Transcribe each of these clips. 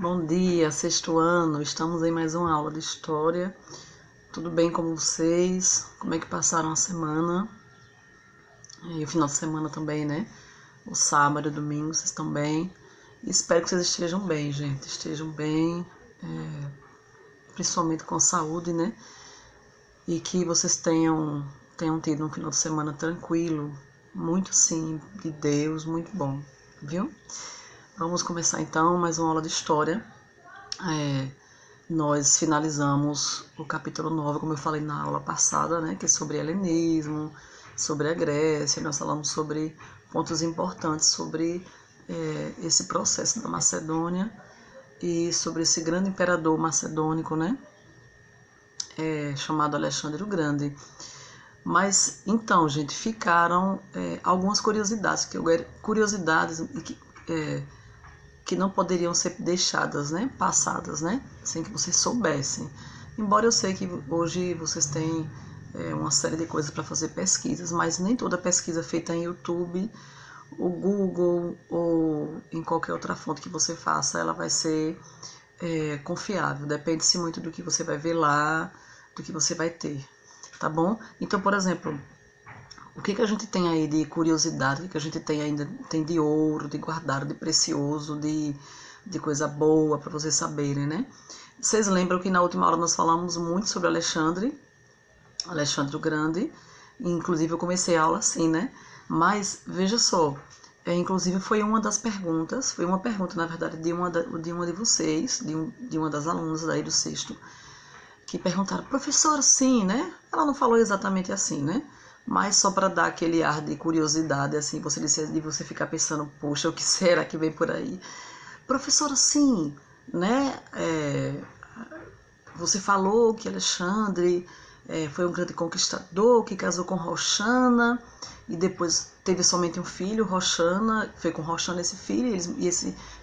Bom dia, sexto ano, estamos em mais uma aula de história. Tudo bem com vocês? Como é que passaram a semana? E o final de semana também, né? O sábado e o domingo, vocês estão bem? Espero que vocês estejam bem, gente. Estejam bem, principalmente com saúde, né? E que vocês tenham tido um final de semana tranquilo, muito sim, de Deus, muito bom, viu? Vamos começar então mais uma aula de história. Nós finalizamos o capítulo 9, como eu falei na aula passada, né, que é sobre helenismo, sobre a Grécia. Nós falamos sobre pontos importantes sobre esse processo da Macedônia e sobre esse grande imperador macedônico, né, chamado Alexandre o Grande. Mas então, gente, ficaram algumas curiosidades que não poderiam ser deixadas, né, passadas, né, sem que vocês soubessem. Embora eu sei que hoje vocês têm uma série de coisas para fazer pesquisas, mas nem toda pesquisa feita em YouTube, o Google ou em qualquer outra fonte que você faça, ela vai ser confiável. Depende-se muito do que você vai ver lá, do que você vai ter, tá bom? Então, por exemplo, o que a gente tem aí de curiosidade, o que a gente tem de ouro, de guardado, de precioso, de coisa boa para vocês saberem, né? Vocês lembram que na última aula nós falamos muito sobre Alexandre o Grande, inclusive eu comecei a aula assim, né? Mas veja só, inclusive foi uma das perguntas, foi uma pergunta na verdade de uma de vocês, de uma das alunas aí do sexto, que perguntaram, professora, sim, né? Ela não falou exatamente assim, né? Mas só para dar aquele ar de curiosidade, assim, de você ficar pensando, poxa, o que será que vem por aí? Professora, sim, né? Você falou que Alexandre foi um grande conquistador, que casou com Roxana e depois teve somente um filho, Roxana, foi com Roxana esse filho,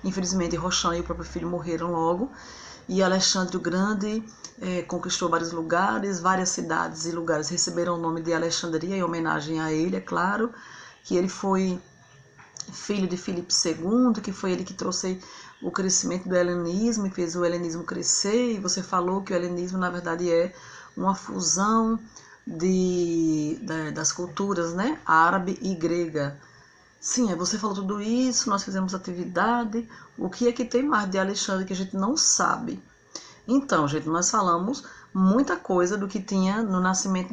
infelizmente Roxana e o próprio filho morreram logo. E Alexandre o Grande conquistou vários lugares, várias cidades e lugares receberam o nome de Alexandria em homenagem a ele, é claro, que ele foi filho de Filipe II, que foi ele que trouxe o crescimento do helenismo e fez o helenismo crescer. E você falou que o helenismo, na verdade, é uma fusão das culturas, né, árabe e grega. Sim, você falou tudo isso, nós fizemos atividade. O que é que tem mais de Alexandre que a gente não sabe? Então, gente, nós falamos muita coisa do que tinha no nascimento,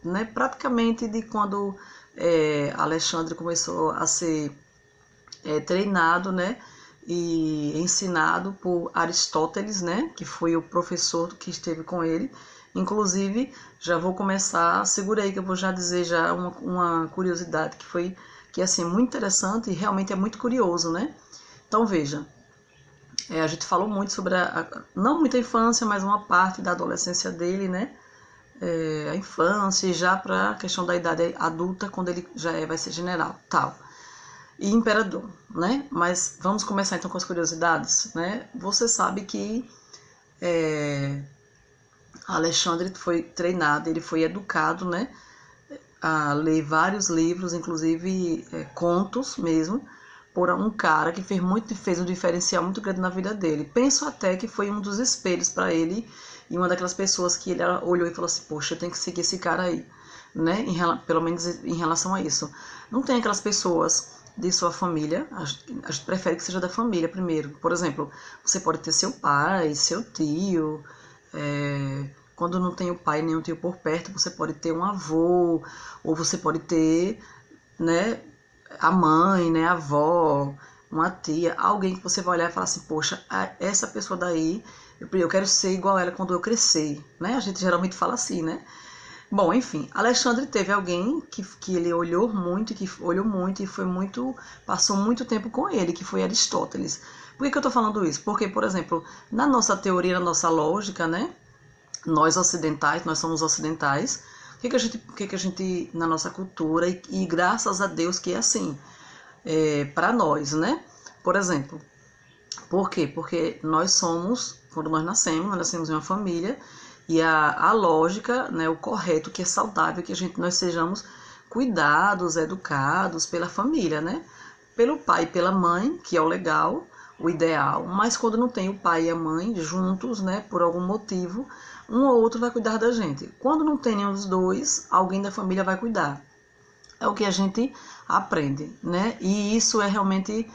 né, praticamente de quando Alexandre começou a ser treinado, né, e ensinado por Aristóteles, né, que foi o professor que esteve com ele. Inclusive, já vou começar, segura aí que eu vou já dizer já uma curiosidade que é assim, muito interessante e realmente é muito curioso, né? Então, veja, a gente falou muito sobre não muita infância, mas uma parte da adolescência dele, né? A infância e já para a questão da idade adulta, quando ele já vai ser general, tal. E imperador, né? Mas vamos começar então com as curiosidades, né? Você sabe que Alexandre foi treinado, ele foi educado, né? A ler vários livros, inclusive contos mesmo, por um cara que fez um diferencial muito grande na vida dele. Penso até que foi um dos espelhos para ele e uma daquelas pessoas que ele olhou e falou assim, poxa, eu tenho que seguir esse cara aí, né? Pelo menos em relação a isso. Não tem aquelas pessoas de sua família, a gente prefere que seja da família primeiro. Por exemplo, você pode ter seu pai, seu tio, quando não tem o pai nem o tio por perto, você pode ter um avô, ou você pode ter, né, a mãe, né, a avó, uma tia, alguém que você vai olhar e falar assim, poxa, essa pessoa daí, eu quero ser igual a ela quando eu crescer, né? A gente geralmente fala assim, né? Bom, enfim, Alexandre teve alguém que ele olhou muito e passou muito tempo com ele, que foi Aristóteles. Por que eu tô falando isso? Porque, por exemplo, na nossa teoria, na nossa lógica, né? Nós ocidentais, nós somos ocidentais, o que a gente na nossa cultura, e graças a Deus que é assim, para nós, né? Por exemplo, por quê? Porque quando nós nascemos em uma família, e a lógica, né, o correto, que é saudável, que nós sejamos cuidados, educados pela família, né? Pelo pai e pela mãe, que é o legal, o ideal, mas quando não tem o pai e a mãe juntos, né, por algum motivo, um ou outro vai cuidar da gente. Quando não tem nenhum dos dois, alguém da família vai cuidar. É o que a gente aprende, né? E isso é realmente,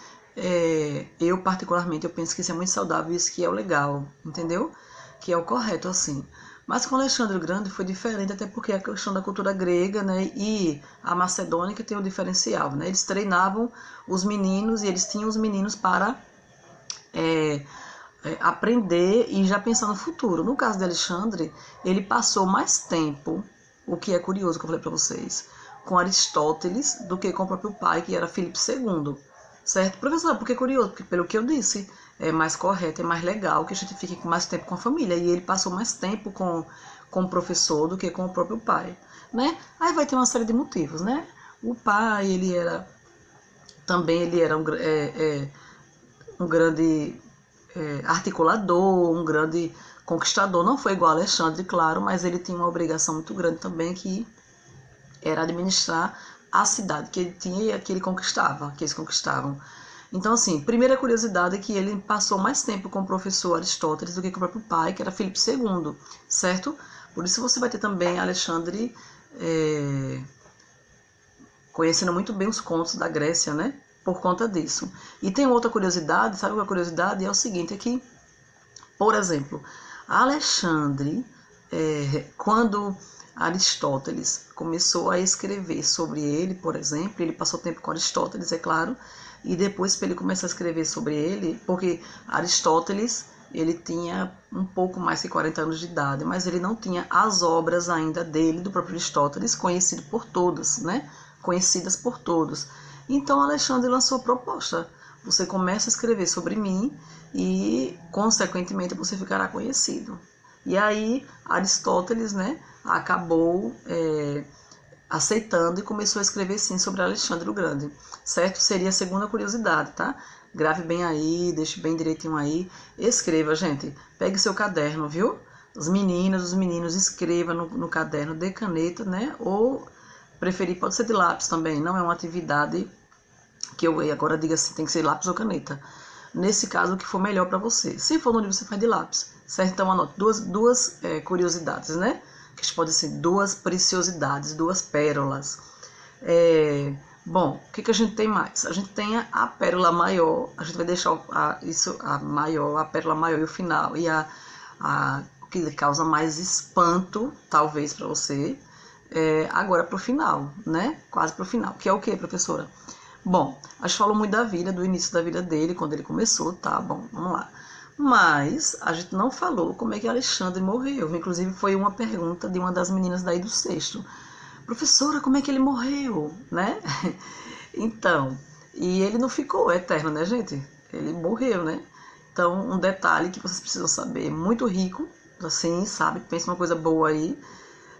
eu particularmente, eu penso que isso é muito saudável, isso que é o legal, entendeu? Que é o correto, assim. Mas com Alexandre o Grande foi diferente, até porque a questão da cultura grega, né, e a macedônica tem um diferencial, né? Eles treinavam os meninos e eles tinham os meninos para aprender e já pensar no futuro. No caso de Alexandre, ele passou mais tempo, o que é curioso que eu falei para vocês, com Aristóteles do que com o próprio pai, que era Filipe II. Certo? Professor, por que é curioso? Porque pelo que eu disse, é mais correto, é mais legal que a gente fique mais tempo com a família. E ele passou mais tempo com o professor do que com o próprio pai. Né? Aí vai ter uma série de motivos, né? O pai, ele era um grande articulador, um grande conquistador. Não foi igual a Alexandre, claro, mas ele tinha uma obrigação muito grande também, que era administrar a cidade que ele tinha e que ele conquistava, que eles conquistavam. Então, assim, primeira curiosidade é que ele passou mais tempo com o professor Aristóteles do que com o próprio pai, que era Filipe II, certo? Por isso você vai ter também Alexandre conhecendo muito bem os contos da Grécia, né? Por conta disso. E tem outra curiosidade, sabe qual é a curiosidade? É o seguinte, é que, por exemplo, Alexandre, quando Aristóteles começou a escrever sobre ele, por exemplo, ele passou tempo com Aristóteles, é claro, e depois para ele começar a escrever sobre ele, porque Aristóteles, ele tinha um pouco mais que 40 anos de idade, mas ele não tinha as obras ainda dele, do próprio Aristóteles, conhecido por todos, né? Conhecidas por todos. Então Alexandre lançou a proposta: você começa a escrever sobre mim e, consequentemente, você ficará conhecido. E aí Aristóteles, né, acabou aceitando e começou a escrever sim sobre Alexandre o Grande, certo? Seria a segunda curiosidade, tá? Grave bem aí, deixe bem direitinho aí, escreva, gente, pegue seu caderno, viu? Os meninos, escreva no caderno de caneta, né? Ou preferir, pode ser de lápis também, não é uma atividade que eu agora diga assim, tem que ser lápis ou caneta. Nesse caso, o que for melhor para você. Se for no livro, você faz de lápis, certo? Então, anote duas curiosidades, né? Que podem ser duas preciosidades, duas pérolas. Bom, o que a gente tem mais? A gente tem a pérola maior, a gente vai deixar a pérola maior e o final, e o que causa mais espanto, talvez, para você, agora pro final, né? Quase pro final. Que é o que, professora? Bom, a gente falou muito da vida, do início da vida dele, quando ele começou, tá bom, vamos lá. Mas a gente não falou como é que Alexandre morreu. Inclusive foi uma pergunta de uma das meninas daí do sexto. Professora, como é que ele morreu, né? Então, e ele não ficou eterno, né, gente? Ele morreu, né? Então, um detalhe que vocês precisam saber, muito rico, assim, sabe? Pensa uma coisa boa aí,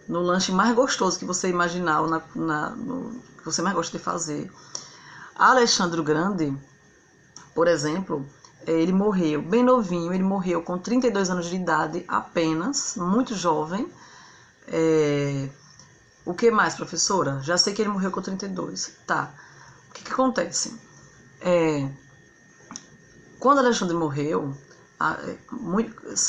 no lanche mais gostoso que você imaginar, que você mais gosta de fazer. Alexandre o Grande, por exemplo, ele morreu bem novinho, ele morreu com 32 anos de idade apenas, muito jovem. O que mais, professora? Já sei que ele morreu com 32. Tá. O que acontece? Quando Alexandre morreu,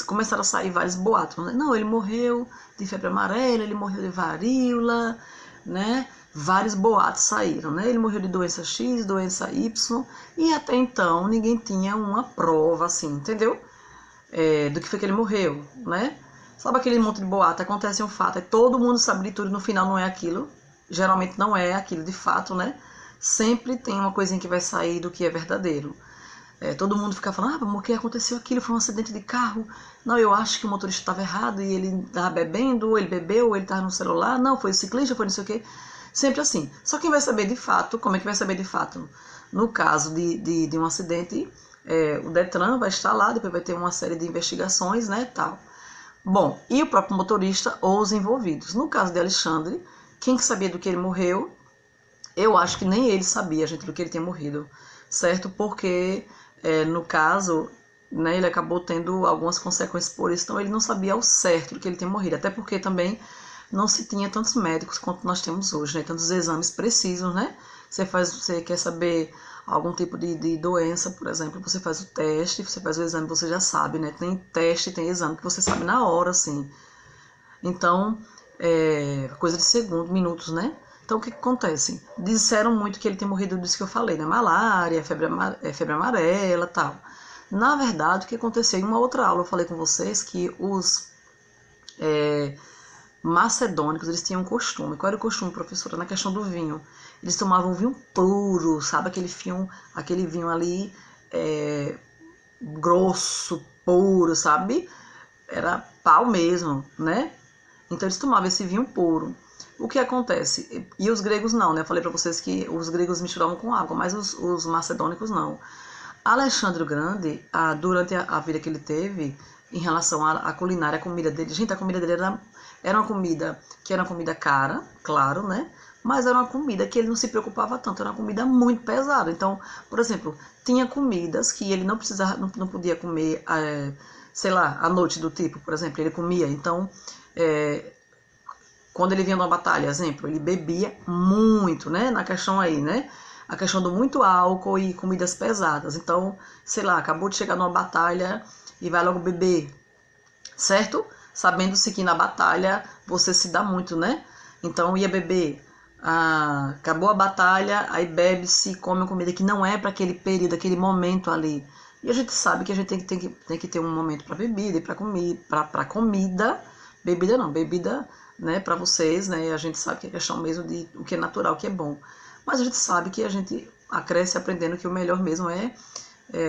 começaram a sair vários boatos, né? Não, ele morreu de febre amarela, ele morreu de varíola, né? Vários boatos saíram, né? Ele morreu de doença X, doença Y, e até então ninguém tinha uma prova, assim, entendeu? Do que foi que ele morreu, né? Sabe aquele monte de boato, acontece um fato, todo mundo sabe de tudo, no final não é aquilo, geralmente não é aquilo de fato, né? Sempre tem uma coisinha que vai sair do que é verdadeiro. Todo mundo fica falando, o que aconteceu aquilo? Foi um acidente de carro. Não, eu acho que o motorista estava errado e ele estava bebendo, ou ele bebeu, ou ele estava no celular. Não, foi o ciclista, foi não sei o quê. Sempre assim. Só quem vai saber de fato, como é que vai saber de fato? No caso de um acidente, o Detran vai estar lá, depois vai ter uma série de investigações, né, tal. Bom, e o próprio motorista ou os envolvidos. No caso de Alexandre, quem que sabia do que ele morreu? Eu acho que nem ele sabia, gente, do que ele tinha morrido, certo? Porque, no caso, né, ele acabou tendo algumas consequências por isso, então ele não sabia ao certo do que ele tinha morrido, até porque também não se tinha tantos médicos quanto nós temos hoje, né? Tantos exames precisos, né? Você quer saber algum tipo de doença, por exemplo, você faz o teste, você faz o exame, você já sabe, né? Tem teste, tem exame que você sabe na hora, assim. Então, coisa de segundos, minutos, né? Então, o que acontece? Disseram muito que ele tem morrido disso que eu falei, né? Malária, febre amarela, tal. Na verdade, o que aconteceu? Em uma outra aula eu falei com vocês que os macedônicos, eles tinham um costume. Qual era o costume, professora? Na questão do vinho. Eles tomavam vinho puro, sabe? Aquele vinho ali grosso, puro, sabe? Era pau mesmo, né? Então eles tomavam esse vinho puro. O que acontece? E os gregos não, né? Eu falei para vocês que os gregos misturavam com água, mas os macedônicos não. Alexandre o Grande, durante a vida que ele teve, em relação à culinária, a comida dele, gente, a comida dele era uma comida que era uma comida cara, claro, né? Mas era uma comida que ele não se preocupava tanto, era uma comida muito pesada. Então, por exemplo, tinha comidas que ele não precisava, não podia comer, sei lá, à noite do tipo, por exemplo, ele comia. Então, quando ele vinha numa batalha, exemplo, ele bebia muito, né? Na questão aí, né? A questão do muito álcool e comidas pesadas. Então, sei lá, acabou de chegar numa batalha e vai logo beber, certo? Sabendo-se que na batalha você se dá muito, né? Então, ia beber. Acabou a batalha, aí bebe-se, come uma comida que não é para aquele período, aquele momento ali. E a gente sabe que a gente tem que ter um momento para bebida e para comida. Bebida não, bebida, né, para vocês, né? E a gente sabe que é questão mesmo de o que é natural, o que é bom. Mas a gente sabe que a gente cresce aprendendo que o melhor mesmo é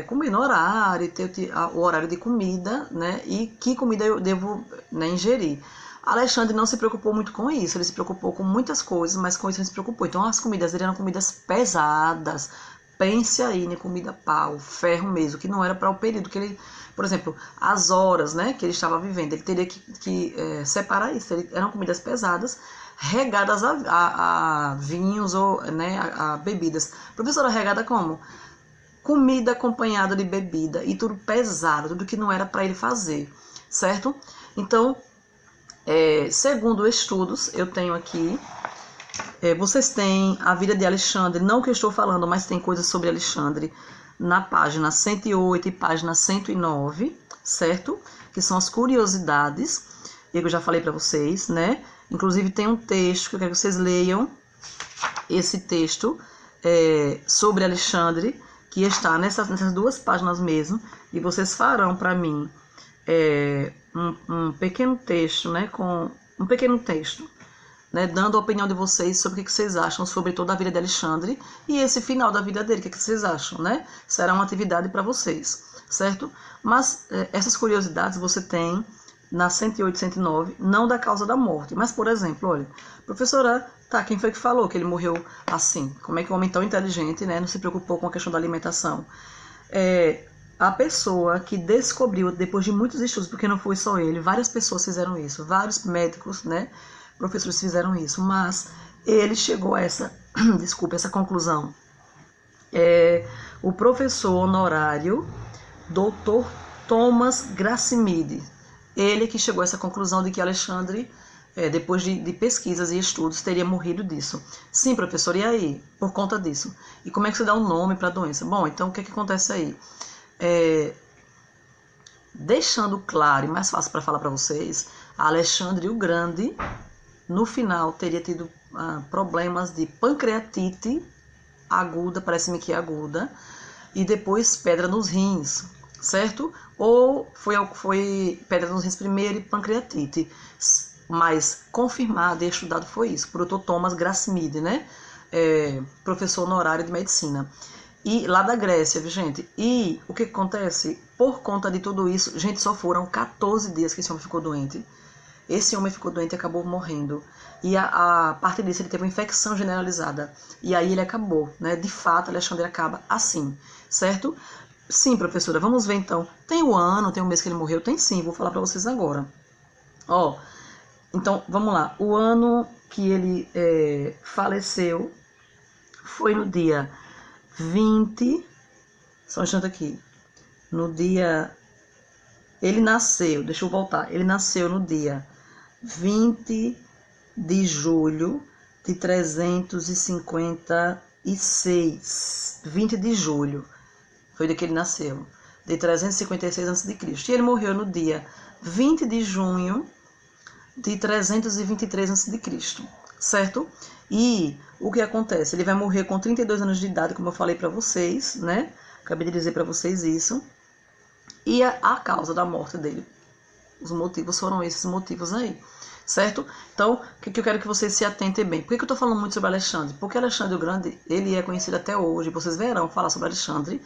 comer no horário, ter o horário de comida, né? E que comida eu devo, né, ingerir. Alexandre não se preocupou muito com isso, ele se preocupou com muitas coisas, mas com isso ele se preocupou. Então as comidas dele eram comidas pesadas. Pense aí, né? Comida pau, ferro mesmo, que não era para o período que ele, por exemplo, as horas, né, que ele estava vivendo, ele teria que separar isso. Eram comidas pesadas, regadas a vinhos ou, né, a bebidas. Professora, regada como? Comida acompanhada de bebida e tudo pesado, tudo que não era para ele fazer, certo? Então, segundo estudos, eu tenho aqui, vocês têm a vida de Alexandre, não que eu estou falando, mas tem coisas sobre Alexandre na página 108 e página 109, certo? Que são as curiosidades, que eu já falei para vocês, né? Inclusive tem um texto que eu quero que vocês leiam, esse texto sobre Alexandre, que está nessas duas páginas mesmo, e vocês farão para mim um pequeno texto, né? Com um pequeno texto, né, dando a opinião de vocês sobre o que vocês acham sobre toda a vida de Alexandre e esse final da vida dele, o que vocês acham, né? Será uma atividade para vocês, certo? Mas essas curiosidades você tem na 108 e 109, não da causa da morte, mas, por exemplo, olha, professora, quem foi que falou que ele morreu assim? Como é que um homem tão inteligente, né, não se preocupou com a questão da alimentação? A pessoa que descobriu, depois de muitos estudos, porque não foi só ele, várias pessoas fizeram isso, vários médicos, né, professores fizeram isso, mas ele chegou a essa conclusão. O professor honorário, Dr. Thomas Gracimide, ele que chegou a essa conclusão de que Alexandre, depois de pesquisas e estudos, teria morrido disso. Sim, professor, e aí? Por conta disso. E como é que você dá um nome para a doença? Bom, então o que acontece aí? Deixando claro e mais fácil para falar para vocês, Alexandre o Grande, no final, teria tido problemas de pancreatite aguda, parece-me que aguda, e depois pedra nos rins, certo? Ou foi pedra nos rins primeiro e pancreatite, mas confirmado e estudado foi isso, por Dr. Thomas Gracimide, né? Professor honorário de medicina. E lá da Grécia, viu, gente? E o que acontece? Por conta de tudo isso, gente, só foram 14 dias que esse homem ficou doente. Esse homem ficou doente e acabou morrendo. E a partir disso ele teve uma infecção generalizada. E aí ele acabou, né? De fato, Alexandre acaba assim, certo? Sim, professora, vamos ver então. Tem o ano, tem o mês que ele morreu? Tem sim, vou falar para vocês agora. Então, vamos lá. O ano que ele faleceu foi no dia 20... Só um instante aqui. No dia... Ele nasceu, deixa eu voltar. Ele nasceu no dia 20 de julho de 350 20 de julho, foi o dia que ele nasceu, de 356 a.C. E ele morreu no dia 20 de junho de 323 a.C., certo? E o que acontece? Ele vai morrer com 32 anos de idade, como eu falei para vocês, né? Acabei de dizer para vocês isso. E a causa da morte dele, os motivos foram esses motivos aí, certo? Então, o que eu quero que vocês se atentem bem. Por que eu estou falando muito sobre Alexandre? Porque Alexandre o Grande, ele é conhecido até hoje, vocês verão falar sobre Alexandre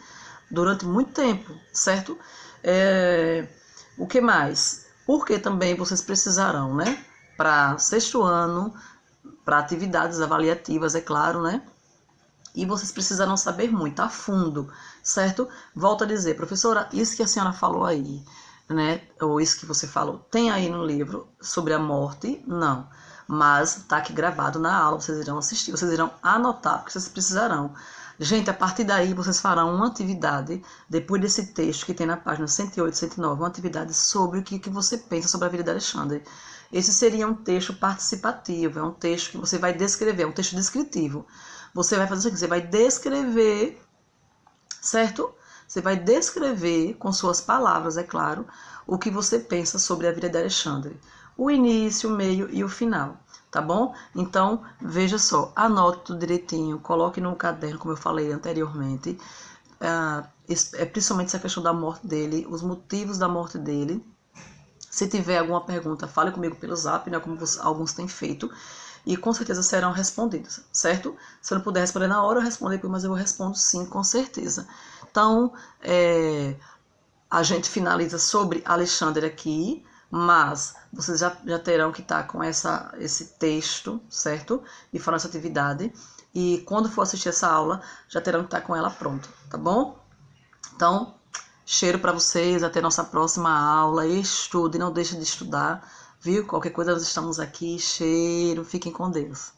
durante muito tempo, certo? O que mais? Porque também vocês precisarão, né? Para sexto ano, para atividades avaliativas, é claro, né? E vocês precisarão saber muito a fundo, certo? Volto a dizer, professora, isso que a senhora falou aí, né? Ou isso que você falou, tem aí no livro sobre a morte? Não. Mas tá aqui gravado na aula, vocês irão assistir, vocês irão anotar, porque vocês precisarão. Gente, a partir daí vocês farão uma atividade, depois desse texto que tem na página 108 e 109, uma atividade sobre o que você pensa sobre a vida de Alexandre. Esse seria um texto participativo, é um texto que você vai descrever, é um texto descritivo. Você vai fazer isso aqui, você vai descrever, certo? Você vai descrever com suas palavras, é claro, o que você pensa sobre a vida de Alexandre. O início, o meio e o final, tá bom? Então, veja só, anote tudo direitinho, coloque no caderno, como eu falei anteriormente, principalmente essa questão da morte dele, os motivos da morte dele. Se tiver alguma pergunta, fale comigo pelo zap, né, como alguns têm feito, e com certeza serão respondidas, certo? Se eu não puder responder na hora, eu respondo depois, mas eu respondo sim, com certeza. Então, a gente finaliza sobre Alexandre aqui, mas vocês já terão que estar com esse texto, certo? E farão essa atividade. E quando for assistir essa aula, já terão que estar com ela pronta, tá bom? Então, cheiro para vocês, até nossa próxima aula. Estude, não deixe de estudar, viu? Qualquer coisa nós estamos aqui. Cheiro, fiquem com Deus.